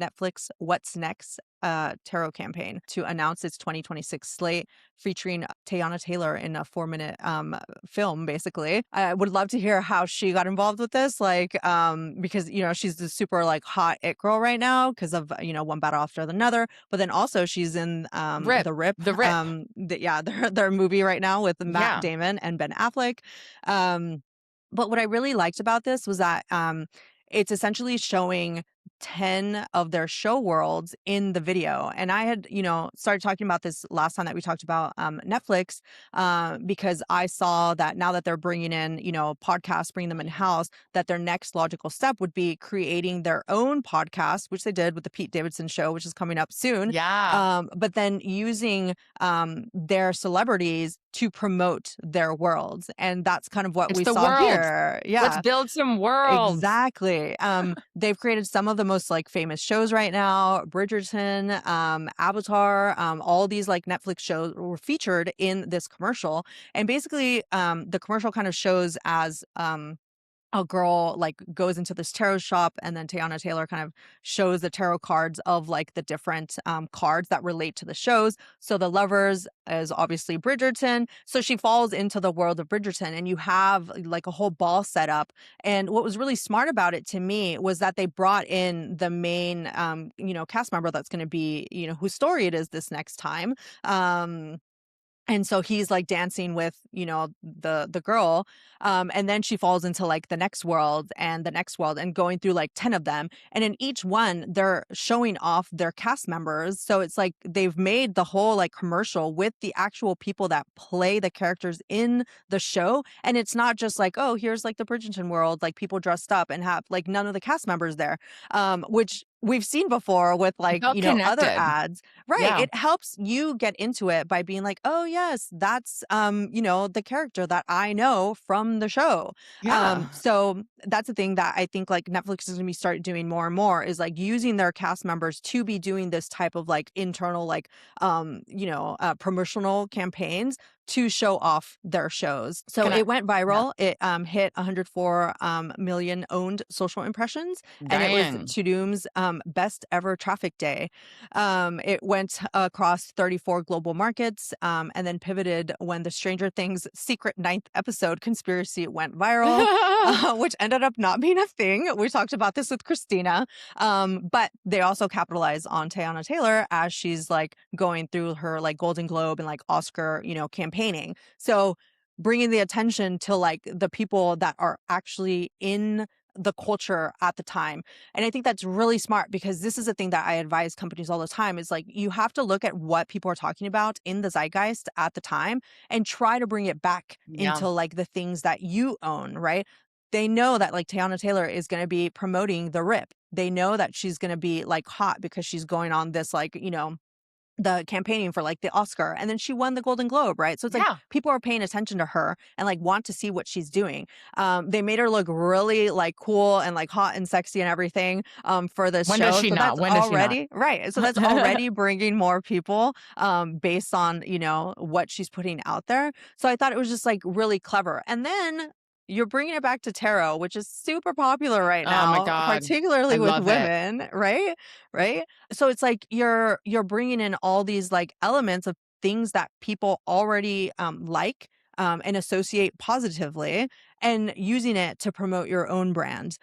Netflix What's Next tarot campaign to announce its 2026 slate featuring Teyana Taylor in a 4-minute film, basically. I would love to hear how she got involved with this, like, because, she's the super like hot it girl right now because of, One Battle After Another, but then also she's in Rip. The Rip, The Rip. their movie right now with Matt Yeah. Damon and Ben Affleck. But what I really liked about this was that it's essentially showing 10 of their show worlds in the video. And I had, started talking about this last time that we talked about Netflix, because I saw that now that they're bringing in, podcasts, bringing them in house, that their next logical step would be creating their own podcast, which they did with the Pete Davidson show, which is coming up soon. Yeah. But then using their celebrities to promote their worlds. And that's kind of what It's we the saw world. here. Let's Yeah. build some worlds. Exactly. They've created some of the most like famous shows right now. Bridgerton, Avatar, all these like Netflix shows were featured in this commercial. And basically, the commercial kind of shows as a girl like goes into this tarot shop, and then Teyana Taylor kind of shows the tarot cards of like the different cards that relate to the shows. So the Lovers is obviously Bridgerton. So she falls into the world of Bridgerton, and you have like a whole ball set up. And what was really smart about it to me was that they brought in the main, cast member that's going to be, whose story it is this next time. And so he's like dancing with, the girl. And then she falls into like the next world and the next world and going through like 10 of them. And in each one, they're showing off their cast members. So it's like they've made the whole like commercial with the actual people that play the characters in the show. And it's not just like, oh, here's like the Bridgerton world, like people dressed up and have like none of the cast members there, which we've seen before with like, Felt other connected. ads. Right. Yeah. It helps you get into it by being like, oh yes, that's the character that I know from the show. Yeah. So that's the thing that I think like Netflix is gonna be start doing more and more, is like using their cast members to be doing this type of like internal like promotional campaigns to show off their shows. So Can I? it went Yeah. viral. It hit 104 million owned social impressions, and it was Dang. Tudum's best ever traffic day. It went across 34 global markets, and then pivoted when the Stranger Things secret ninth episode conspiracy went viral, which ended up not being a thing. We talked about this with Christina. But they also capitalize on Teyana Taylor as she's like going through her like Golden Globe and like Oscar, campaigning. So bringing the attention to like the people that are actually in the culture at the time. And I think that's really smart, because this is a thing that I advise companies all the time, is like you have to look at what people are talking about in the zeitgeist at the time and try to bring it back Yeah. into like the things that you own, right? They know that like Teyana Taylor is going to be promoting The Rip. They know that she's going to be like hot because she's going on this like, the campaigning for like the Oscar, and then she won the Golden Globe, right? So it's like Yeah. people are paying attention to her and like want to see what she's doing. They made her look really like cool and like hot and sexy and everything for this When does show. she So not? that's When does she not? already right. So that's already bringing more people based on, what she's putting out there. So I thought it was just like really clever. And then you're bringing it back to tarot, which is super popular right Oh my now, God. I particularly with love it. women, right? Right? So it's like you're bringing in all these like elements of things that people already like and associate positively, and using it to promote your own brand,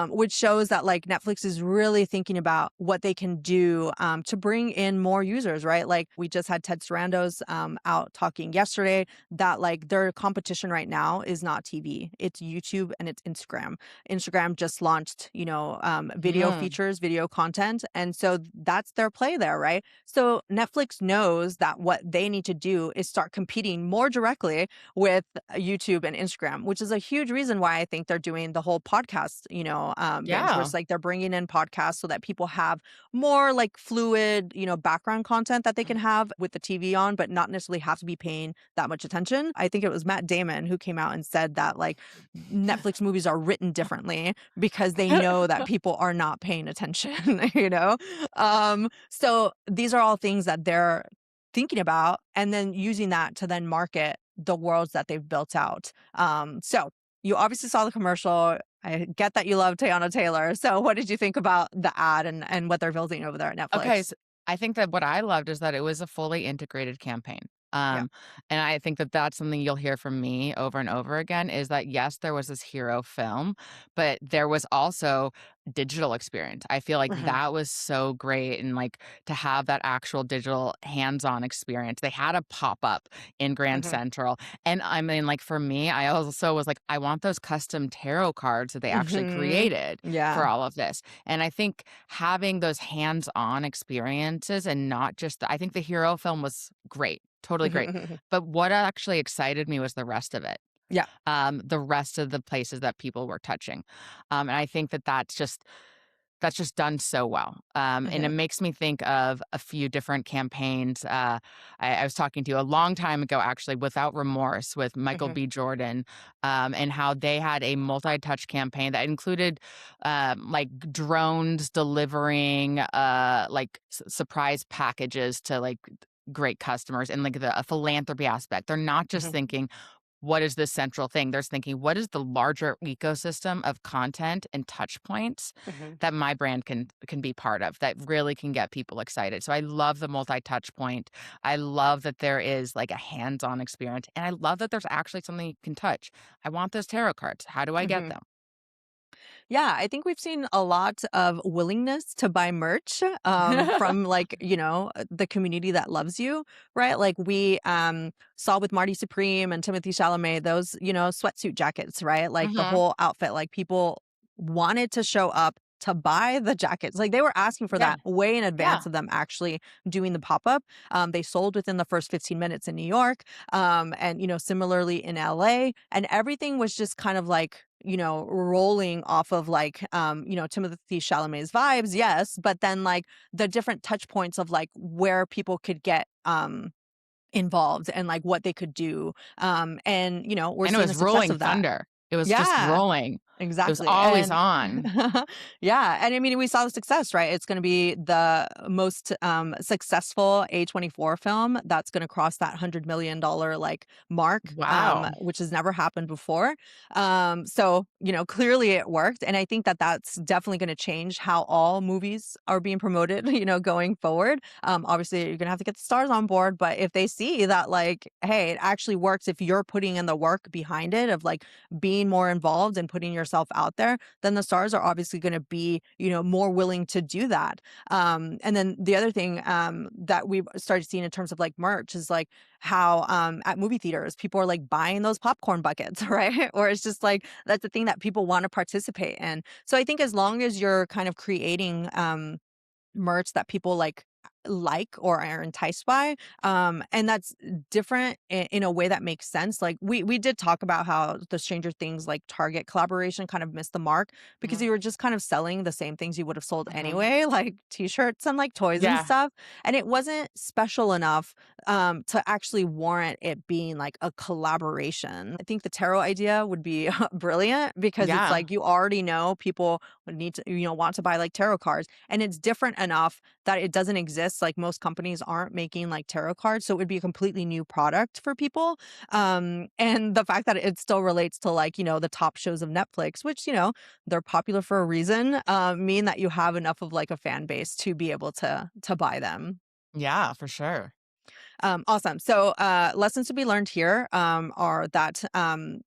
which shows that like Netflix is really thinking about what they can do to bring in more users, right? Like we just had Ted Sarandos out talking yesterday that like their competition right now is not TV, it's YouTube and it's Instagram. Instagram just launched, video Mm. features, video content. And so that's their play there, right? So Netflix knows that what they need to do is start competing more directly with YouTube and Instagram, which is a huge reason why I think they're doing the whole podcast, binge, where Yeah. it's like they're bringing in podcasts so that people have more like fluid, background content that they can have with the TV on, but not necessarily have to be paying that much attention. I think it was Matt Damon who came out and said that like Netflix movies are written differently because they know that people are not paying attention, So these are all things that they're thinking about, and then using that to then market the worlds that they've built out. So you obviously saw the commercial. I get that you love Teyana Taylor. So what did you think about the ad and what they're building over there at Okay, Netflix? I think that what I loved is that it was a fully integrated campaign. Yeah. Um, and I think that that's something you'll hear from me over and over again is that yes, there was this hero film, but there was also digital experience. I feel like Mhm. that was so great and like to have that actual digital hands-on experience. They had a pop-up in Grand Mhm. Central. And I mean, like for me, I also was like, I want those custom tarot cards that they actually Mhm. created for Yeah. all of this. And I think having those hands-on experiences and not just I think the hero film was great, totally great. But what actually excited me was the rest of it, Yeah. the rest of the places that people were touching. And I think that that's just done so well. And it Mhm. makes me think of a few different campaigns. I was talking to you a long time ago, actually, Without Remorse with Michael Mhm. B. Jordan, and how they had a multi touch campaign that included like drones delivering surprise packages to like great customers and like a philanthropy aspect. They're not just Mhm. thinking, what is this central thing? There's thinking, what is the larger ecosystem of content and touch points Mhm. that my brand can be part of that really can get people excited. So I love the multi-touch point. I love that there is like a hands-on experience. And I love that there's actually something you can touch. I want those tarot cards. How do I get Mhm. them? Yeah, I think we've seen a lot of willingness to buy merch from like, the community that loves you, right? Like we saw with Marty Supreme and Timothy Chalamet, those, sweatsuit jackets, right? Like the Mhm. whole outfit, like people wanted to show up to buy the jackets. Like they were asking for Yeah. that way in Yeah. advance of them actually doing the pop up. They sold within the first 15 minutes in New York, and similarly in LA, and everything was just kind of like rolling off of like Timothy Chalamet's vibes, yes, but then like the different touch points of like where people could get involved and like what they could do. And we're And it seeing the was success rolling of that. thunder. It was just Yeah. rolling. It was Exactly, always and on. yeah, and I mean, we saw the success, right? It's gonna be the most, successful A24 film that's gonna cross that $100 million, like, mark, Wow. which has never happened before. So, clearly it worked, and I think that that's definitely gonna change how all movies are being promoted, going forward. Obviously, you're gonna have to get the stars on board, but if they see that, like, hey, it actually works if you're putting in the work behind it of, like, being more involved and putting yourself out there, then the stars are obviously going to be, more willing to do that. And then the other thing that we've started seeing in terms of like merch is like how at movie theaters people are like buying those popcorn buckets, right? Or it's just like that's the thing that people want to participate in. So I think as long as you're kind of creating merch that people like or are enticed by, and that's different in a way that makes sense. Like we did talk about how the Stranger Things like Target collaboration kind of missed the mark because Mhm. you were just kind of selling the same things you would have sold Mhm. anyway, like t-shirts and like toys and Yeah. stuff, and it wasn't special enough to actually warrant it being like a collaboration. I think the tarot idea would be brilliant because it's Yeah. like you already know people would need to want to buy like tarot cards, and it's different enough that it doesn't exist. Like most companies aren't making like tarot cards, so it would be a completely new product for people. And the fact that it still relates to like the top shows of Netflix, which they're popular for a reason, mean that you have enough of like a fan base to be able to buy them. Yeah, for sure. Awesome. So, lessons to be learned here are that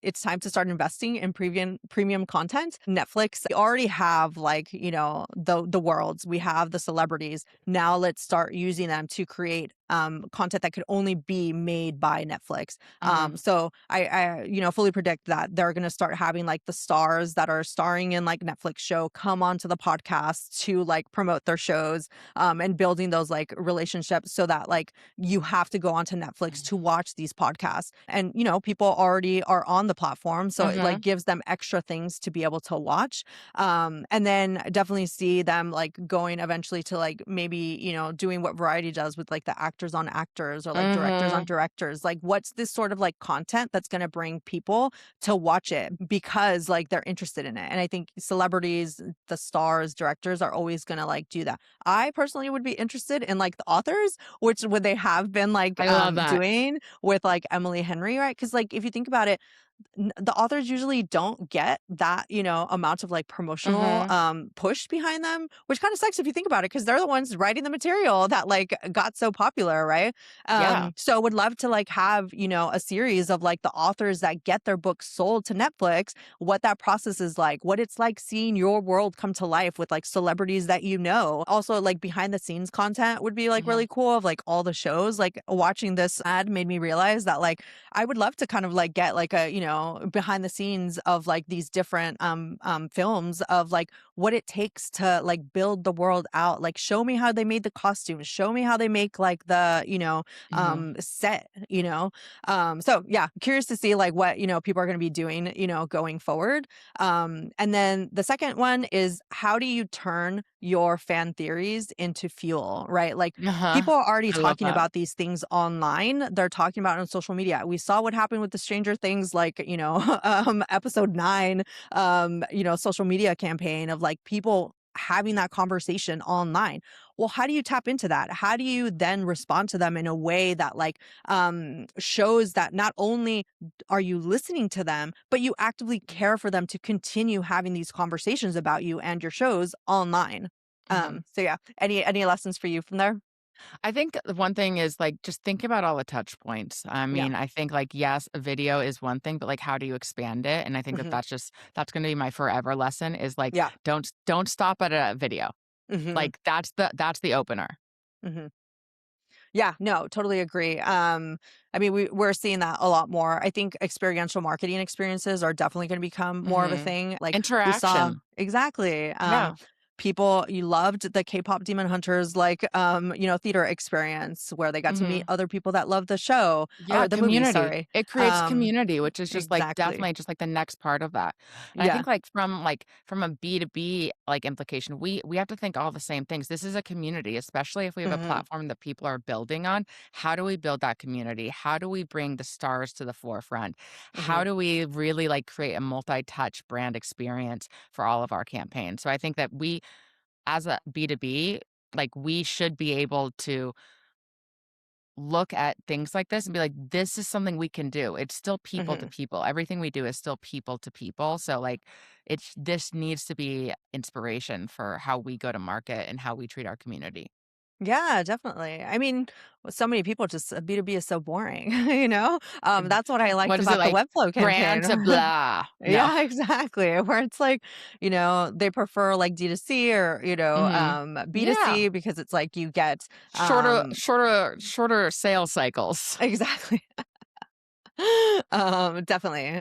it's time to start investing in premium content. Netflix, we already have like the worlds. We have the celebrities. Now let's start using them to create content that could only be made by Netflix. Mhm. So I fully predict that they're going to start having like the stars that are starring in like Netflix show come onto the podcast to like promote their shows, and building those like relationships so that like you have to go onto Netflix to watch these podcasts. And, people already are on the platform. So it like Mhm. gives them extra things to be able to watch. And then definitely see them like going eventually to like maybe, doing what Variety does with like the actors on actors or like directors on Mhm. directors. Like, what's this sort of like content that's going to bring people to watch it because like they're interested in it? And I think celebrities, the stars, directors are always going to like do that. I personally would be interested in like the authors, which would they have been like I love that. doing with like Emily Henry, right? Because like if you think about it, the authors usually don't get that, amount of like promotional Mhm. push behind them, which kind of sucks if you think about it, because they're the ones writing the material that like got so popular, right? Yeah. So would love to like have, a series of like the authors that get their books sold to Netflix, what that process is like, what it's like seeing your world come to life with like celebrities that you know. Also, like behind the scenes content would be like Mhm. really cool of like all the shows. Like watching this ad made me realize that like I would love to kind of like get like a, behind the scenes of like these different films of like what it takes to like build the world out. Like show me how they made the costumes, show me how they make like the, Mhm. set, so yeah, curious to see like what, people are going to be doing, going forward. And then the second one is how do you turn your fan theories into fuel, right? Like Uh-huh. people are already I love talking that. about these things online. They're talking about it on social media. We saw what happened with the Stranger Things, like, episode 9, social media campaign of like people having that conversation online. Well, how do you tap into that? How do you then respond to them in a way that like shows that not only are you listening to them, but you actively care for them to continue having these conversations about you and your shows online. Mhm. So yeah, any lessons for you from there? I think the one thing is, like, just think about all the touch points. I Yeah. mean, I think, like, yes, a video is one thing, but, like, how do you expand it? And I think that Mhm. that's gonna be my forever lesson is, like, Yeah. don't stop at a video. Mhm. Like, that's the opener. Mhm. Yeah, no, totally agree. I mean, we're seeing that a lot more. I think experiential marketing experiences are definitely going to become more of a Mhm. thing. Like we saw Interaction. exactly. Yeah. People you loved the K-pop Demon Hunters like theater experience where they got to meet Mhm. other people that love the show Yeah, or the movie, community. sorry. It creates community, which is just, like, Exactly. definitely just, like, the next part of that. And I Yeah. think, like, from a B2B, like, implication, we have to think all the same things. This is a community, especially if we have a Mhm. platform that people are building on. How do we build that community? How do we bring the stars to the forefront? How Mhm. do we really, like, create a multi-touch brand experience for all of our campaigns? So I think that we, as a B2B, like, we should be able to look at things like this and be like, "This is something we can do." It's still people to Mhm. people. Everything we do is still people to people. So, like, this needs to be inspiration for how we go to market and how we treat our community. Yeah, definitely. I mean, with so many people just B2B is so boring, That's what I liked What is it about the like? Webflow Brand to campaign. blah. No. Yeah, exactly. Where it's like, they prefer like D2C or, Mhm. Yeah. B2C because it's like you get Shorter sales cycles. exactly. Definitely.